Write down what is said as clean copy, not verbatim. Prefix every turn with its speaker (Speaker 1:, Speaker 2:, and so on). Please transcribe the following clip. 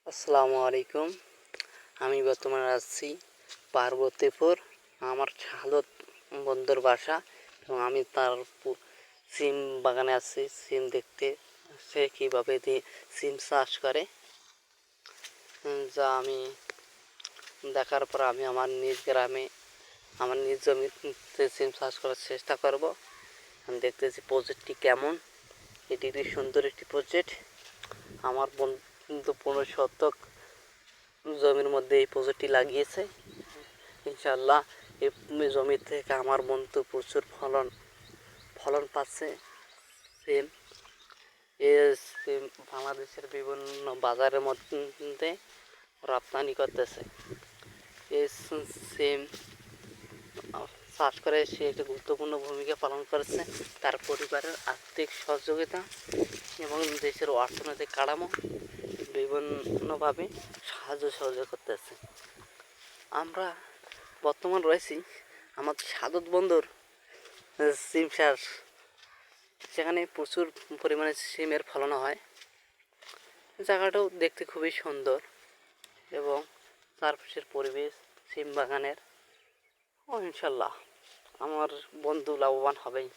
Speaker 1: আসসালামু আলাইকুম। আমি বর্তমানে আছি পার্বতীপুর, আমার শাহাদত বন্ধুর বাসা, এবং আমি তার সিম বাগানে আছি। সিম দেখতে সে কীভাবে সিম চাষ করে, যা আমি দেখার পর আমি আমার নিজ গ্রামে আমার নিজ জমিতে সিম চাষ করার চেষ্টা করব। আমি দেখতেছি প্রজেক্টটি কেমন। এটি একটি সুন্দর একটি প্রজেক্ট। আমার বন্ধু 15 শতক জমির মধ্যে এই প্রজেক্টটি লাগিয়েছে। ইনশাআল্লাহ এই জমি থেকে আমার বন্ধু প্রচুর ফলন পাচ্ছে। সিম সিম বাংলাদেশের বিভিন্ন বাজারের মধ্যে রপ্তানি করতেছে। এই সিম চাষ করে সে একটি গুরুত্বপূর্ণ ভূমিকা পালন করেছে তার পরিবারের আর্থিক সহযোগিতা এবং দেশের অর্থনৈতিক কাঠামো বিভিন্নভাবে সাহায্য সহযোগ করতেছে। আমরা বর্তমান রয়েছি আমাদের শাহাদত বন্ধুর সিম চাষ, সেখানে প্রচুর পরিমাণে সিমের ফলন হয়। জায়গাটাও দেখতে খুবই সুন্দর এবং চারপাশের পরিবেশ সিম বাগানের। ইনশাল্লাহ আমার বন্ধু লাভবান হবেই।